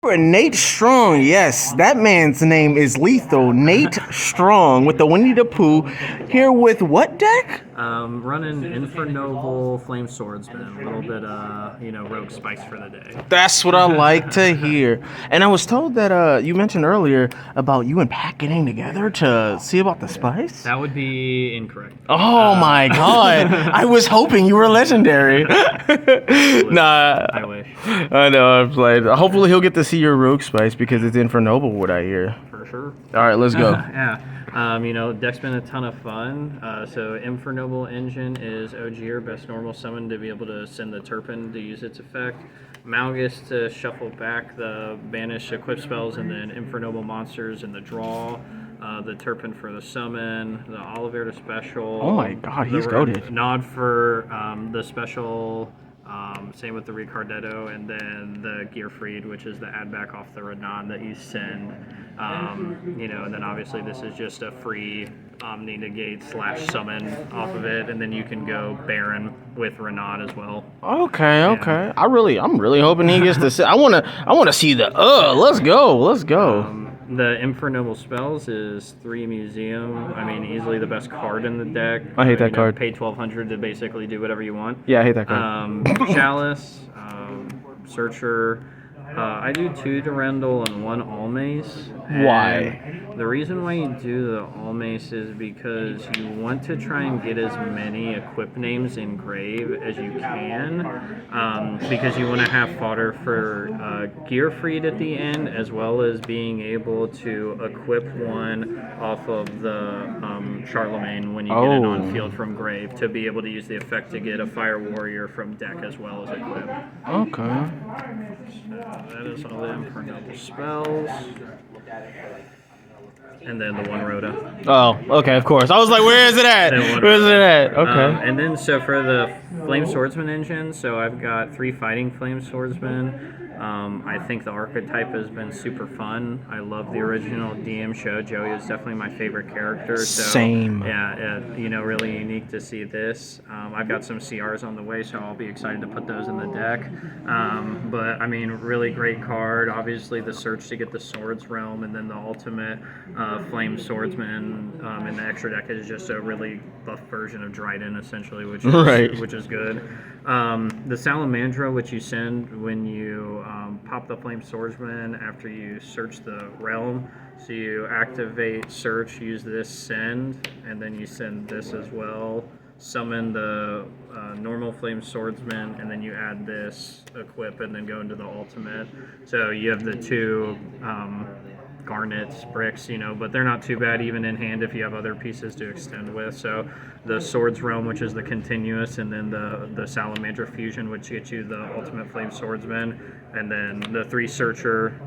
For Nate Strong, yes, that man's name is lethal. Nate Strong with the Winnie the Pooh. Here with what deck? Running Infernoble Flame Swordsman, a little bit rogue spice for the day. That's what I like to hear. And I was told that you mentioned earlier about you and Pat getting together to see about the spice. That would be incorrect. Oh my god! I was hoping you were legendary. Nah, I wish. I know. I'm playing. Hopefully he'll get to see your rogue spice because it's Infernoble. What I hear. For sure. All right, let's go. Yeah. Deck's been a ton of fun. So Infernoble Engine is OGR, best normal summon to be able to send the Turpin to use its effect. Malgus to shuffle back the banish equip spells, and then Infernoble monsters in the draw. The Turpin for the summon, the Oliver to special. Oh my god, he's goated. Nod for the special. Same with the Ricardetto, and then the Gearfried, which is the add back off the Renan that you send. And then obviously this is just a free Omni negate / summon off of it, and then you can go Baron with Renan as well. Okay. I'm really hoping he gets to see. I wanna see the let's go. The Infernoble spells is 3 Museum. I mean, easily the best card in the deck. I hate that card. Pay 1,200 to basically do whatever you want. Yeah, I hate that card. Chalice, Searcher. I do 2 Durendal and 1 Almace. Why? The reason why you do the Almace is because you want to try and get as many equip names in grave as you can, because you want to have fodder for Gearfried at the end, as well as being able to equip one off of the Charlemagne when you get it on field from grave, to be able to use the effect to get a Fire Warrior from deck as well as equip. Okay. That is all the Infernoble spells. And then the 1 Rhoda. Oh, okay, of course. I was like, where is it at? Okay. And then, so for the Flame Swordsman engine, so I've got 3 Fighting Flame Swordsmen. I think the archetype has been super fun. I love the original DM show. Joey is definitely my favorite character. So, same. Yeah, really unique to see this. I've got some CRs on the way, so I'll be excited to put those in the deck. But I mean, really great card. Obviously, the search to get the Swords Realm, and then the ultimate Flame Swordsman in the extra deck is just a really buff version of Dryden, essentially, which is good. The Salamandra, which you send when you pop the Flame Swordsman after you search the realm. So you activate search, use this send, and then you send this as well. Summon the normal Flame Swordsman, and then you add this equip, and then go into the ultimate. So you have the 2 garnets, bricks, but they're not too bad even in hand if you have other pieces to extend with. So the Swords Realm, which is the continuous, and then the Salamandra Fusion, which gets you the ultimate Flame Swordsman, and then the 3 Searcher.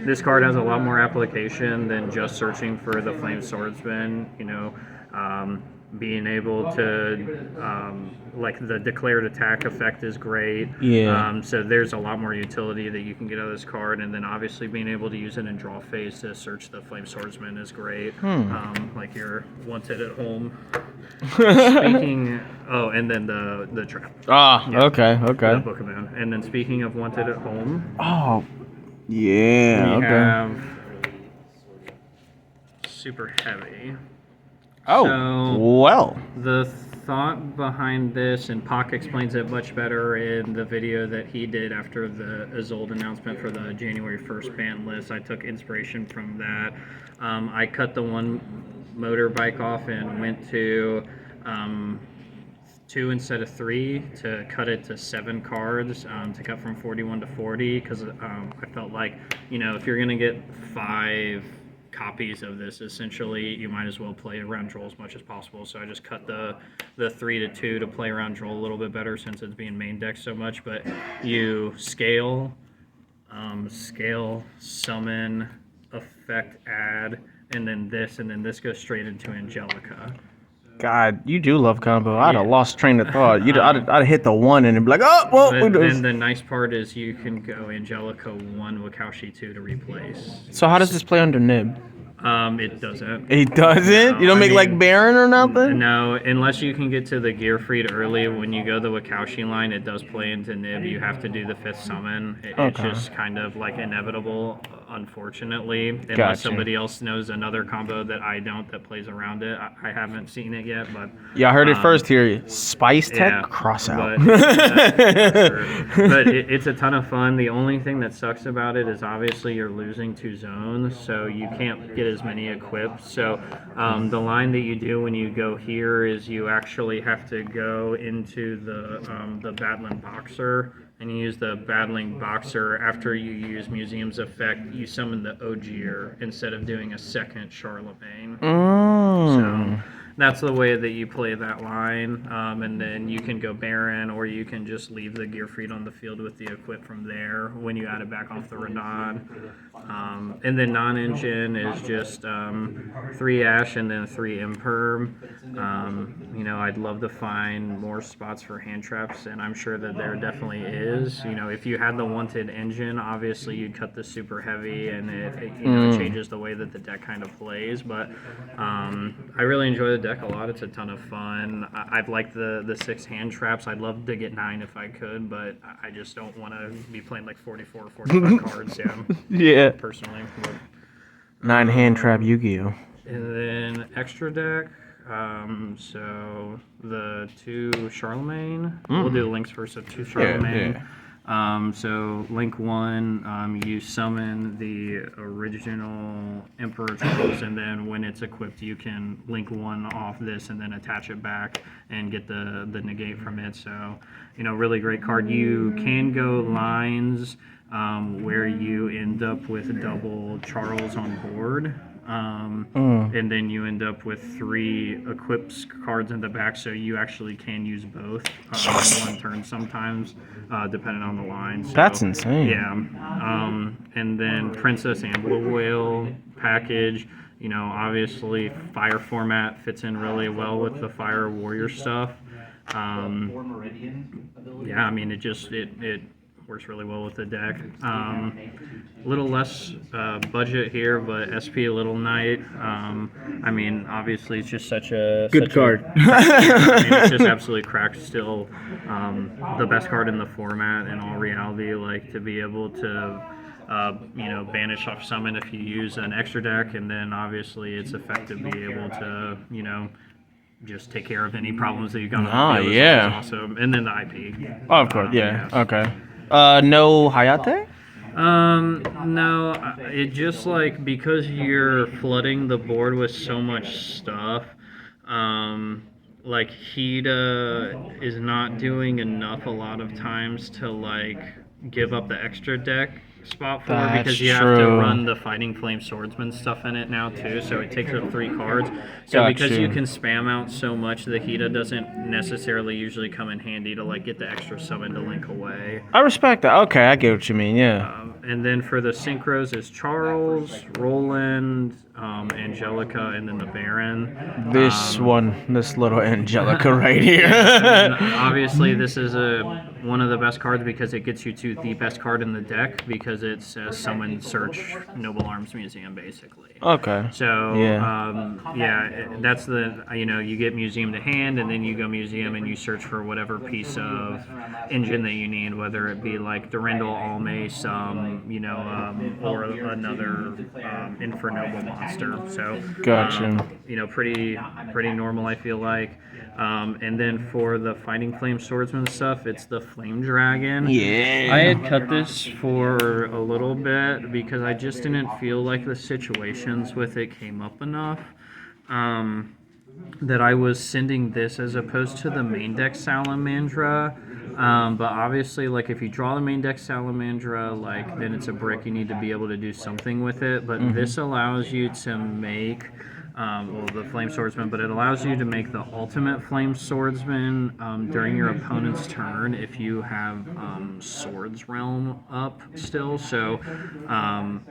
This card has a lot more application than just searching for the Flame Swordsman. Being able to, like, the declared attack effect is great. Yeah. So there's a lot more utility that you can get out of this card, and then obviously being able to use it in draw phase to search the Flame Swordsman is great. Like you're wanted at home. And then the trap. Okay. The Book of Moon. And then speaking of wanted at home. Oh, yeah. We have Superheavy. The thought behind this, and Pac explains it much better in the video that he did after the Isolde announcement for the January 1st ban list. I took inspiration from that. I cut the 1 motorbike off and went to 2 instead of 3 to cut it to 7 cards, to cut from 41 to 40, because I felt like, if you're going to get 5 copies of this, essentially you might as well play around Droll as much as possible. So I just cut the 3 to 2 to play around Droll a little bit better, since it's being main deck so much. But you scale, summon, effect, add, and then this goes straight into Angelica. God, you do love combo. I'd have lost train of thought. I'd have hit the 1 and it'd be like, And the nice part is you can go Angelica 1, Wakaushi 2 to replace. So how does this play under Nib? It doesn't. It doesn't? No, You don't I make like mean, Baron or nothing? No, unless you can get to the Gearfried early. When you go the Wakaushi line, it does play into Nib. You have to do the 5th summon. It's Okay. just kind of like inevitable, unfortunately. Unless Gotcha. somebody else knows another combo that I don't that plays around it. I haven't seen it yet, but Yeah, I heard it first here. Spice Tech yeah, cross out. but it's a ton of fun. The only thing that sucks about it is obviously you're losing 2 zones, so you can't get as many equipped. So the line that you do when you go here is you actually have to go into the Battling Boxer, and you use the Battling Boxer after you use Museum's effect. You summon the Ogier instead of doing a second Charlemagne. So that's the way that you play that line, and then you can go Baron, or you can just leave the Gearfried on the field with the equip from there when you add it back off the Renaud. And then non-engine is just 3 Ash and then 3 Imperm. I'd love to find more spots for hand traps, and I'm sure that there definitely is. If you had the wanted engine, obviously you'd cut the super heavy, and it changes the way that the deck kind of plays. But I really enjoy the deck a lot. It's a ton of fun. I've liked the 6 hand traps. I'd love to get 9 if I could, but I just don't want to be playing like 44 or 45 cards. Yeah. Personally. But, 9 hand trap Yu-Gi-Oh. and then extra deck. So the 2 Charlemagne. We'll do the links first. So 2 Charlemagne. So link 1, you summon the original Emperor Charles, and then when it's equipped, you can link 1 off this and then attach it back and get the negate from it. So, really great card. You can go lines where you end up with double Charles on board. And then you end up with 3 equipped cards in the back, so you actually can use both in one turn sometimes, depending on the line. So, That's insane. Yeah. And then Princess Ambler Whale package. Obviously fire format fits in really well with the fire warrior stuff. Yeah, I mean it works really well with the deck. A little less budget here, but SP Little Knight. I mean, obviously, it's just such a Good card. It's just absolutely cracked. Still, the best card in the format in all reality. Like to be able to, banish off summon if you use an extra deck, and then obviously it's effective to be able to, just take care of any problems that you got on the field. Yeah. Awesome. And then the IP. Oh, of course, yeah. Okay. No Hayate? No, it just like because you're flooding the board with so much stuff, like Hida is not doing enough a lot of times to like give up the extra deck spot for because you have to run the Fighting Flame Swordsman stuff in it now too, so it takes up 3 cards. So because you can spam out so much, the Hida doesn't necessarily usually come in handy to like get the extra summon to link away. I respect that. Okay, I get what you mean, yeah. And then for the synchros is Charles, Roland, Angelica, and then the Baron. This little Angelica right here. Obviously, this is one of the best cards because it gets you to the best card in the deck because it's a summon search Noble Arms Museum basically. Okay. So that's the you get Museum to hand, and then you go Museum and you search for whatever piece of engine that you need, whether it be like Durandal, Almace, or another Infernoble monster. So gotcha. Pretty normal, I feel like. And then for the Fighting Flame Swordsman stuff, it's the Flame Dragon. Yeah. I had cut this for a little bit because I just didn't feel like the situations with it came up enough. That I was sending this as opposed to the main deck Salamandra. But obviously, like if you draw the main deck Salamandra, like then it's a brick. You need to be able to do something with it. But this allows you to make the Flame Swordsman, but it allows you to make the ultimate Flame Swordsman during your opponent's turn if you have Swords Realm up still. So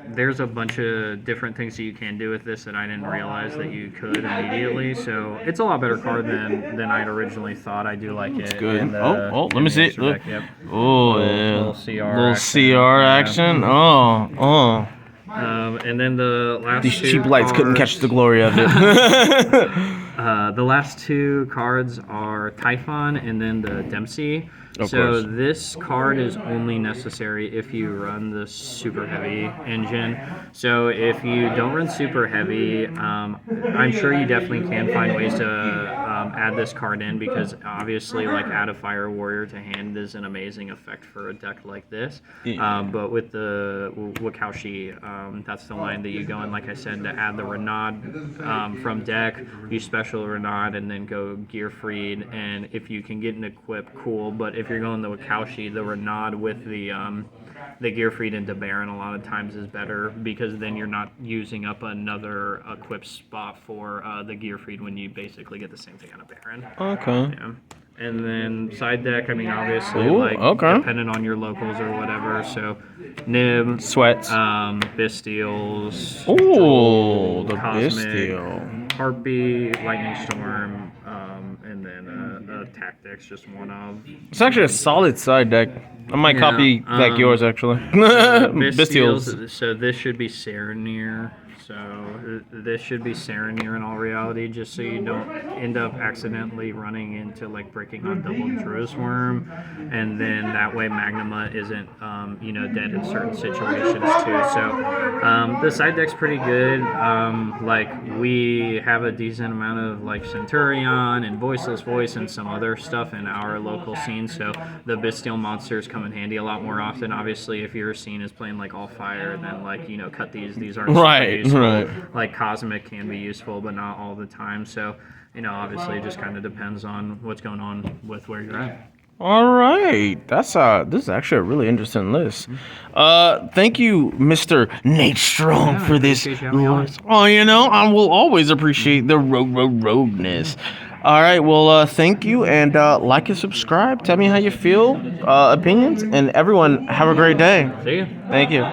there's a bunch of different things that you can do with this that I didn't realize that you could immediately. So it's a lot better card than I'd originally thought. I do like it. It's good. Let me in the see. extra deck, yep. Oh, yeah. Little CR Little action. CR action. Oh. And then the last These two cheap lights couldn't cards- catch the glory of it. The last two cards are Typhon and then the Dempsey. Of so course. this card is only necessary if you run the Super Heavy engine. So if you don't run Super Heavy, I'm sure you definitely can find ways to add this card in, because obviously like add a Fire Warrior to hand is an amazing effect for a deck like this. But with the Wakaushi, that's the line that you go in, like I said, to add the Renaud from deck, you special Renaud and then go Gearfried, and if you can get an equip, cool, but if you're going the Wakaushi, the Renaud with the Gearfried into Baron a lot of times is better, because then you're not using up another equip spot for the Gearfried when you basically get the same thing on a Baron. Okay. Yeah. And then side deck, I mean, obviously, Ooh, like, okay. depending on your locals or whatever, so Nib, Sweats. Bystials, Ooh, the Cosmic, Bystial. Harpy, Lightning Storm, and then Tactics, just one of. It's actually a solid side deck. I might copy like yours, actually. Bystials. So this should be Saranir. So this should be Saranir in all reality, just so you don't end up accidentally running into like breaking on double Druid's Worm, and then that way Magnuma isn't dead in certain situations too. So the side deck's pretty good. Like we have a decent amount of like Centurion and Voiceless Voice and some other stuff in our local scene. So the Bystial monsters come in handy a lot more often. Obviously, if your scene is playing like all fire, then like cut these aren't Right, useful. right. Like Cosmic can be useful, but not all the time. So obviously, it just kind of depends on what's going on with where you're at. All right, this is actually a really interesting list. Thank you, Mr. Nate Strong, for this appreciate you having me on. list. Oh, I will always appreciate the rogueness. All right, well, thank you, and like and subscribe. Tell me how you feel, opinions, and everyone, have a great day. See you. Thank you.